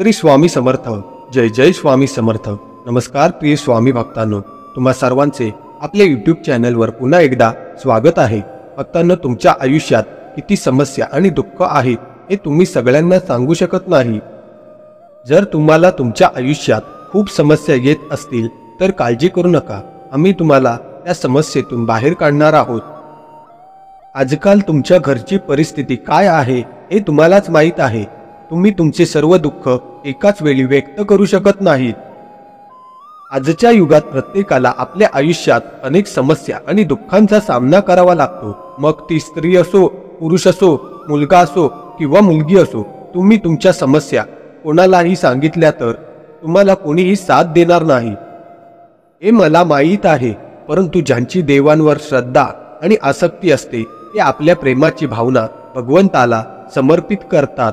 श्री स्वामी समर्थ. जय जय स्वामी समर्थ. नमस्कार प्रिय स्वामी भक्तांनो, तुम्हा सर्वांचे आपल्या यूट्यूब चॅनलवर पुन्हा एकदा स्वागत आहे. भक्तांनो, तुमच्या आयुष्यात किती समस्या आणि दुःख आहे हे तुम्ही सगळ्यांना सांगू शकत नाही. जर तुम्हाला तुमच्या आयुष्यात खूप समस्या येत असतील तर काळजी करू नका, आम्ही तुम्हाला त्या समस्येतून बाहेर काढणार आहोत. आजकाल तुमच्या घरची परिस्थिती काय आहे हे तुम्हालाच माहीत आहे. तुम्ही तुमचे सर्व दुःख एकाच वेळी व्यक्त करू शकत नाहीत. आजच्या युगात प्रत्येकाला आपल्या आयुष्यात अनेक समस्या आणि दुःखांचा सामना करावा लागतो. मग ती स्त्री असो, पुरुष असो, मुलगा असो किंवा मुलगी असो, तुम्ही तुमच्या समस्या कोणालाही सांगितल्या तर तुम्हाला कोणीही साथ देणार नाही हे मला माहीत आहे. परंतु ज्यांची देवांवर श्रद्धा आणि आसक्ती असते ते आपल्या प्रेमाची भावना भगवंताला समर्पित करतात.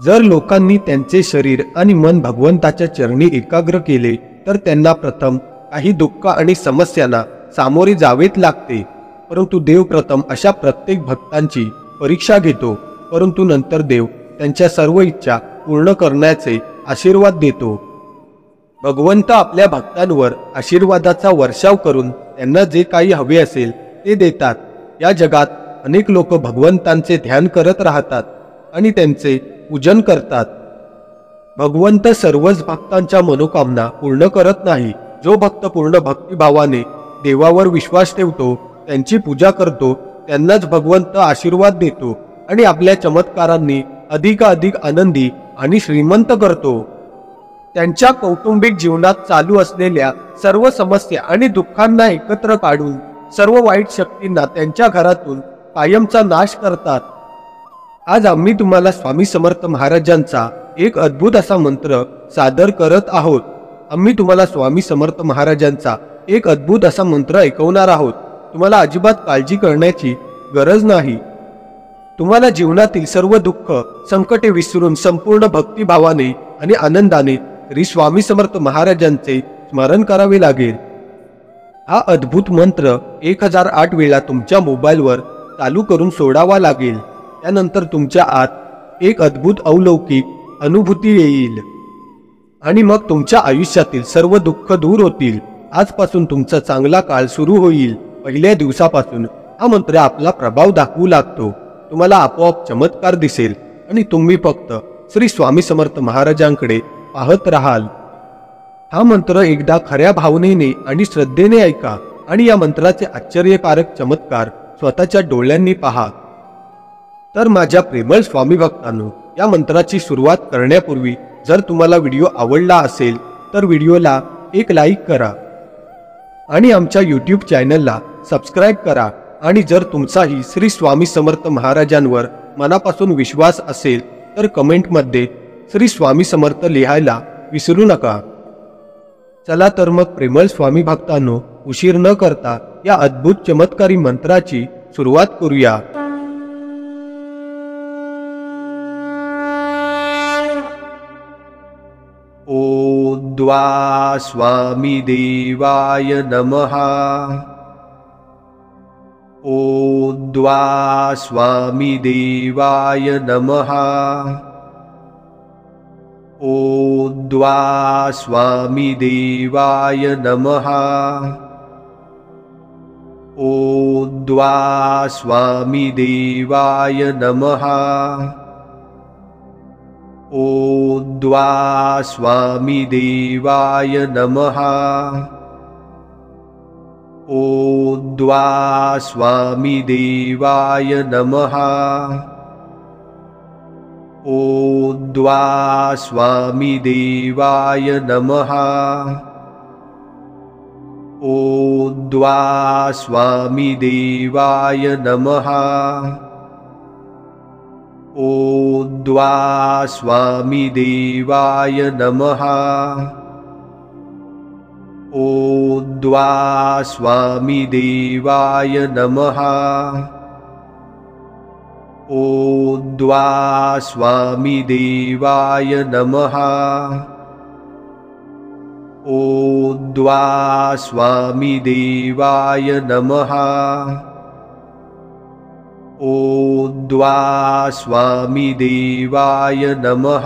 जर लोकांनी त्यांचे शरीर आणि मन भगवंताच्या चरणी एकाग्र केले तर त्यांना प्रथम काही दुःख आणि समस्यांना सामोरे जावेच लागते. परंतु देव प्रथम अशा प्रत्येक भक्तांची परीक्षा घेतो, परंतु नंतर देव त्यांच्या सर्व इच्छा पूर्ण करण्याचे आशीर्वाद देतो. भगवंत आपल्या भक्तांवर आशीर्वादाचा वर्षाव करून त्यांना जे काही हवे असेल ते देतात. या जगात अनेक लोक भगवंतांचे ध्यान करत राहतात आणि त्यांचे पूजन करतात. भगवंत सर्वच भक्तांच्या मनोकामना पूर्ण करत नाही. जो भक्त पूर्ण भक्तिभावाने देवावर विश्वास ठेवतो, त्यांची पूजा करतो, त्यांनाच भगवंत आशीर्वाद देतो आणि आपल्या चमत्कारांनी अधिकाधिक आनंदी आणि श्रीमंत करतो. त्यांच्या कौटुंबिक जीवनात चालू असलेल्या सर्व समस्या आणि दुःखांना एकत्र काढून सर्व वाईट शक्तींना त्यांच्या घरातून कायमचा नाश करतात. आज आम्ही तुम्हाला स्वामी समर्थ महाराजांचा एक अद्भुत असा मंत्र सादर करत आहोत. आम्ही तुम्हाला स्वामी समर्थ महाराजांचा एक अद्भुत असा मंत्र ऐकवणार आहोत. तुम्हाला अजिबात काळजी करण्याची गरज नाही. तुम्हाला जीवनातील सर्व दुःख संकटे विसरून संपूर्ण भक्तिभावाने आणि आनंदाने श्री स्वामी समर्थ महाराजांचे स्मरण करावे लागेल. हा अद्भुत मंत्र 1008 वेळा तुमच्या मोबाईलवर चालू करून सोडावा लागेल. त्यानंतर तुमच्या आत एक अद्भुत अलौकिक अनुभूती येईल आणि मग तुमच्या आयुष्यातील सर्व दुःख दूर होतील. आजपासून तुमचा चांगला काळ सुरू होईल. पहिल्या दिवसापासून हा मंत्र आपला प्रभाव दाखवू लागतो. तुम्हाला आपोआप चमत्कार दिसेल आणि तुम्ही फक्त श्री स्वामी समर्थ महाराजांकडे पाहत राहाल. हा मंत्र एकदा खऱ्या भावनेने आणि श्रद्धेने ऐका आणि या मंत्राचे आश्चर्यकारक चमत्कार स्वतःच्या डोळ्यांनी पहा. तर माझ्या प्रेमळ स्वामी भक्तांनो, या मंत्राची सुरुवात करण्यापूर्वी जर तुम्हाला व्हिडिओ आवडला असेल तर व्हिडिओला एक लाईक करा आणि आमच्या यूट्यूब चॅनलला सबस्क्राईब करा. आणि जर तुमचाही श्री स्वामी समर्थ महाराजांवर मनापासून विश्वास असेल तर कमेंटमध्ये श्री स्वामी समर्थ लिहायला विसरू नका. चला तर मग प्रेमळ स्वामी भक्तांनो, उशीर न करता या अद्भुत चमत्कारी मंत्राची सुरुवात करूया. ओम द्वा स्वामी देवाय नमः. ओम द्वा स्वामी देवाय नमः. ओम द्वा स्वामी देवाय नमः. ओम द्वा स्वामी देवाय नमः. ओम द्वा स्वामी देवाय नमः. ओम द्वा स्वामी देवाय नमः. ओम द्वा स्वामी देवाय नमः. ओम द्वा स्वामी देवाय नमः. ओम द्वा स्वामी देवाय नमः. ओम द्वा स्वामी देवाय नमः. ओम द्वा स्वामी देवाय नमः. ओम द्वा स्वामी देवाय नमः. ओम द्वा स्वामी देवाय नमः.